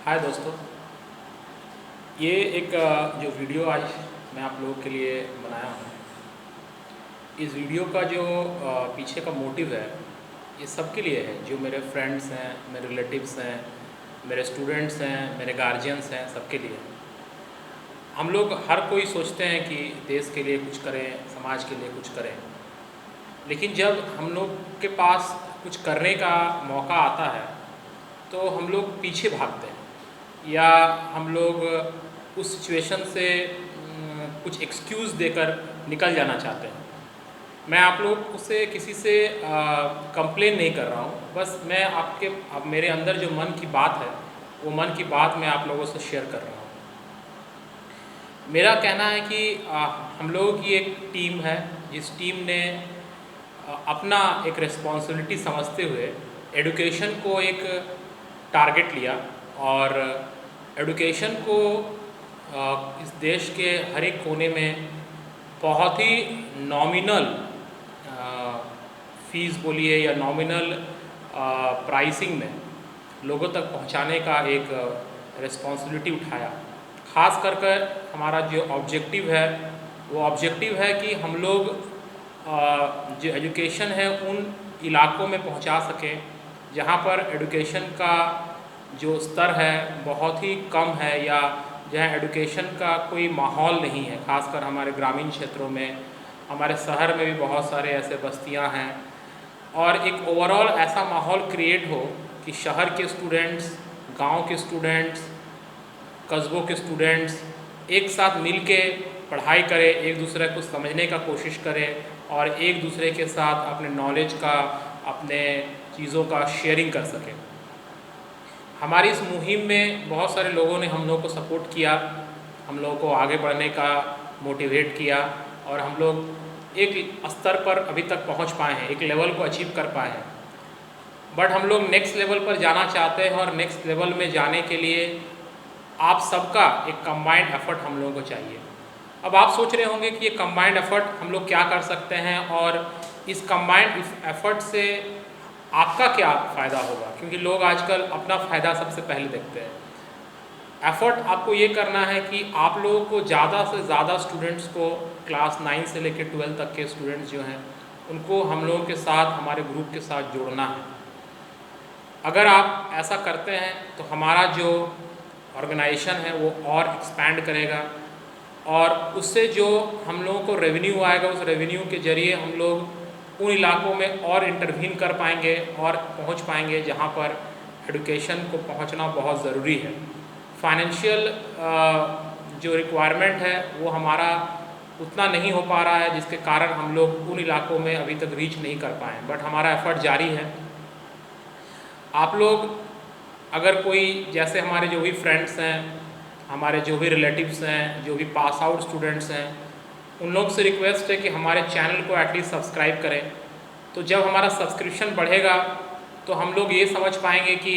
हाय दोस्तों, ये एक जो वीडियो आज मैं आप लोगों के लिए बनाया हूँ। इस वीडियो का जो पीछे का मोटिव है, ये सबके लिए है। जो मेरे फ्रेंड्स हैं, मेरे रिलेटिव्स हैं, मेरे स्टूडेंट्स हैं, मेरे गार्जियंस हैं, सबके लिए। हम लोग हर कोई सोचते हैं कि देश के लिए कुछ करें, समाज के लिए कुछ करें, लेकिन जब हम लोग के पास कुछ करने का मौका आता है तो हम लोग पीछे भागते हैं, या हम लोग उस सिचुएशन से कुछ एक्सक्यूज़ देकर निकल जाना चाहते हैं। मैं आप लोग से किसी से कंप्लेन नहीं कर रहा हूँ, बस मैं अब मेरे अंदर जो मन की बात है, वो मन की बात मैं आप लोगों से शेयर कर रहा हूँ। मेरा कहना है कि हम लोगों की एक टीम है, जिस टीम ने अपना एक रिस्पॉन्सिबिलिटी समझते हुए एडुकेशन को एक टारगेट लिया, और एडुकेशन को इस देश के हर एक कोने में बहुत ही नॉमिनल फ़ीस बोलिए या नॉमिनल प्राइसिंग में लोगों तक पहुंचाने का एक रिस्पॉन्सिबिलिटी उठाया। ख़ास कर हमारा जो ऑब्जेक्टिव है, वो ऑब्जेक्टिव है कि हम लोग जो एजुकेशन है उन इलाकों में पहुंचा सकें जहां पर एजुकेशन का जो स्तर है बहुत ही कम है, या जहां एजुकेशन का कोई माहौल नहीं है। ख़ासकर हमारे ग्रामीण क्षेत्रों में, हमारे शहर में भी बहुत सारे ऐसे बस्तियां हैं, और एक ओवरऑल ऐसा माहौल क्रिएट हो कि शहर के स्टूडेंट्स, गांव के स्टूडेंट्स, कस्बों के स्टूडेंट्स एक साथ मिल के पढ़ाई करें, एक दूसरे को समझने का कोशिश करें, और एक दूसरे के साथ अपने नॉलेज का, अपने चीज़ों का शेयरिंग कर सकें। हमारी इस मुहिम में बहुत सारे लोगों ने हम लोग को सपोर्ट किया, हम लोगों को आगे बढ़ने का मोटिवेट किया, और हम लोग एक स्तर पर अभी तक पहुंच पाए हैं, एक लेवल को अचीव कर पाए हैं। बट हम लोग नेक्स्ट लेवल पर जाना चाहते हैं, और नेक्स्ट लेवल में जाने के लिए आप सबका एक कंबाइंड एफर्ट हम लोगों को चाहिए। अब आप सोच रहे होंगे कि ये कंबाइंड एफर्ट हम लोग क्या कर सकते हैं, और इस कंबाइंड एफर्ट से आपका क्या फ़ायदा होगा, क्योंकि लोग आजकल अपना फ़ायदा सबसे पहले देखते हैं। एफ़र्ट आपको ये करना है कि आप लोगों को ज़्यादा से ज़्यादा स्टूडेंट्स को, क्लास 9 से लेकर 12 तक के स्टूडेंट्स जो हैं, उनको हम लोगों के साथ, हमारे ग्रुप के साथ जोड़ना है। अगर आप ऐसा करते हैं तो हमारा जो ऑर्गेनाइजेशन है वो और एक्सपैंड करेगा, और उससे जो हम लोगों को रेवेन्यू आएगा, उस रेवेन्यू के ज़रिए हम लोग उन इलाकों में और इंटरवीन कर पाएंगे और पहुंच पाएंगे जहां पर एडुकेशन को पहुंचना बहुत ज़रूरी है। फाइनेंशियल जो रिक्वायरमेंट है वो हमारा उतना नहीं हो पा रहा है, जिसके कारण हम लोग उन इलाकों में अभी तक रीच नहीं कर पाए, बट हमारा एफ़र्ट जारी है। आप लोग अगर कोई, जैसे हमारे जो भी फ्रेंड्स हैं, हमारे जो भी रिलेटिव्स हैं, जो भी पास आउट स्टूडेंट्स हैं, उन लोग से रिक्वेस्ट है कि हमारे चैनल को एटलीस्ट सब्सक्राइब करें। तो जब हमारा सब्सक्रिप्शन बढ़ेगा तो हम लोग ये समझ पाएंगे कि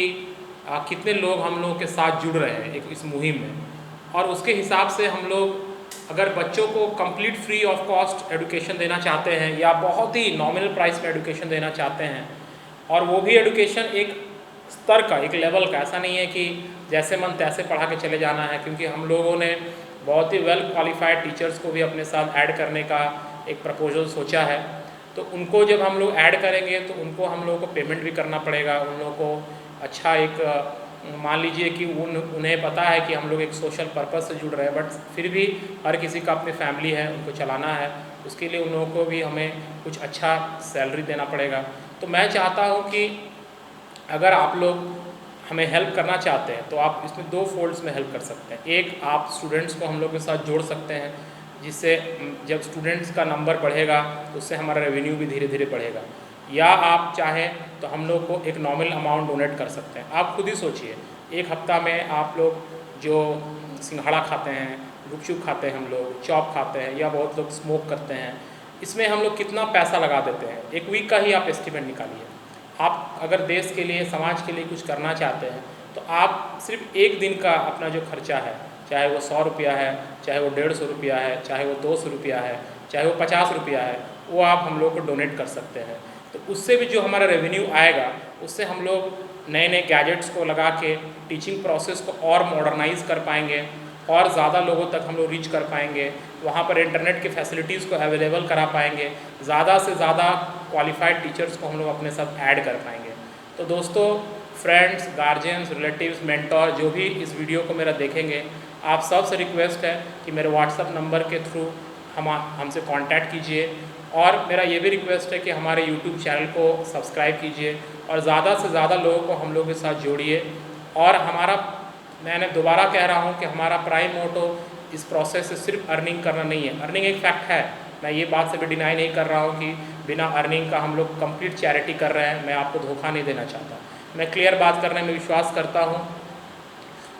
कितने लोग हम लोगों के साथ जुड़ रहे हैं इस मुहिम में, और उसके हिसाब से हम लोग अगर बच्चों को complete free of cost education देना चाहते हैं, या बहुत ही नॉमिनल प्राइस में एडुकेशन देना चाहते हैं, और वो भी एडुकेशन एक स्तर का, एक लेवल का, ऐसा नहीं है कि जैसे मन तैसे पढ़ा के चले जाना है, क्योंकि हम लोगों ने बहुत ही वेल क्वालिफाइड टीचर्स को भी अपने साथ ऐड करने का एक प्रपोजल सोचा है। तो उनको जब हम लोग ऐड करेंगे तो उनको हम लोगों को पेमेंट भी करना पड़ेगा। उन लोगों को अच्छा एक, मान लीजिए कि उन्हें पता है कि हम लोग एक सोशल पर्पस से जुड़ रहे हैं, बट फिर भी हर किसी का अपनी फैमिली है, उनको चलाना है, उसके लिए उन लोगों को भी हमें कुछ अच्छा सैलरी देना पड़ेगा। तो मैं चाहता हूँ कि अगर आप लोग हमें हेल्प करना चाहते हैं तो आप इसमें 2 फोल्ड्स में हेल्प कर सकते हैं। एक, आप स्टूडेंट्स को हम लोग के साथ जोड़ सकते हैं, जिससे जब स्टूडेंट्स का नंबर बढ़ेगा तो उससे हमारा रेवेन्यू भी धीरे धीरे बढ़ेगा। या आप चाहें तो हम लोग को एक नॉमिनल अमाउंट डोनेट कर सकते हैं। आप खुद ही सोचिए, एक हफ्ता में आप लोग जो सिंघाड़ा खाते हैं, गुपचुप खाते हैं, हम लोग चॉप खाते हैं, या बहुत लोग स्मोक करते हैं, इसमें हम लोग कितना पैसा लगा देते हैं। एक वीक का ही आप एस्टिमेट निकालिए। आप अगर देश के लिए, समाज के लिए कुछ करना चाहते हैं तो आप सिर्फ एक दिन का अपना जो खर्चा है, चाहे वो 100 रुपया है, चाहे वो 150 रुपया है, चाहे वो 200 रुपया है, चाहे वो 50 रुपया है, वो आप हम लोग को डोनेट कर सकते हैं। तो उससे भी जो हमारा रेवेन्यू आएगा, उससे हम लोग नए नए गैजेट्स को लगा के टीचिंग प्रोसेस को और मॉडर्नाइज कर पाएंगे और ज़्यादा लोगों तक हम लोग रीच कर पाएंगे। वहाँ पर इंटरनेट की फैसिलिटीज़ को अवेलेबल करा पाएंगे, ज़्यादा से ज़्यादा क्वालिफाइड टीचर्स को हम लोग अपने साथ ऐड कर पाएंगे। तो दोस्तों, फ्रेंड्स, गार्जियंस, रिलेटिव्स, मेंटोर जो भी इस वीडियो को मेरा देखेंगे, आप सबसे रिक्वेस्ट है कि मेरे व्हाट्सएप नंबर के थ्रू हमसे कांटेक्ट कीजिए और मेरा ये भी रिक्वेस्ट है कि हमारे यूट्यूब चैनल को सब्सक्राइब कीजिए और ज़्यादा से ज़्यादा लोगों को हम लोग के साथ जोड़िए। और मैंने दोबारा कह रहा हूँ कि हमारा प्राइम मोटो इस प्रोसेस से सिर्फ अर्निंग करना नहीं है। अर्निंग एक फैक्ट है, मैं ये बात से भी डिनाई नहीं कर रहा हूँ कि बिना अर्निंग का हम लोग कंप्लीट चैरिटी कर रहे हैं। मैं आपको धोखा नहीं देना चाहता, मैं क्लियर बात करने में विश्वास करता हूँ।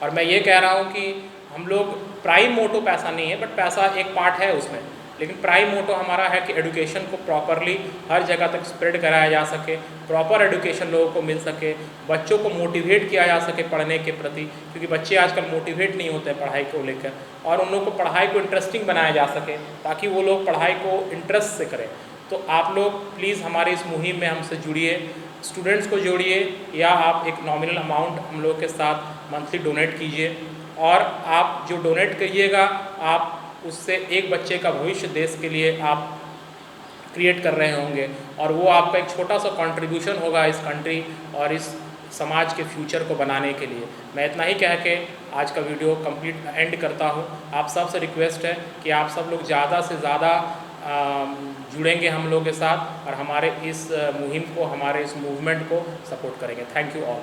और मैं ये कह रहा हूँ कि हम लोग प्राइम मोटो पैसा नहीं है, बट पैसा एक पार्ट है उसमें, लेकिन प्राइम मोटो हमारा है कि एडुकेशन को प्रॉपरली हर जगह तक स्प्रेड कराया जा सके, प्रॉपर एडुकेशन लोगों को मिल सके, बच्चों को मोटिवेट किया जा सके पढ़ने के प्रति, क्योंकि बच्चे आजकल मोटिवेट नहीं होते हैं पढ़ाई को लेकर, और उन लोगों को पढ़ाई को इंटरेस्टिंग बनाया जा सके ताकि वो लोग पढ़ाई को इंटरेस्ट से करें। तो आप लोग प्लीज़ हमारी इस मुहिम में हमसे जुड़िए, स्टूडेंट्स को जोड़िए, या आप एक नॉमिनल अमाउंट हम लोग के साथ मंथली डोनेट कीजिए। और आप जो डोनेट करिएगा, आप उससे एक बच्चे का भविष्य देश के लिए आप क्रिएट कर रहे होंगे, और वो आपका एक छोटा सा कंट्रीब्यूशन होगा इस कंट्री और इस समाज के फ्यूचर को बनाने के लिए। मैं इतना ही कह के आज का वीडियो कंप्लीट एंड करता हूँ। आप सबसे रिक्वेस्ट है कि आप सब लोग ज़्यादा से ज़्यादा जुड़ेंगे हम लोग के साथ और हमारे इस मुहिम को, हमारे इस मूवमेंट को सपोर्ट करेंगे। Thank you all.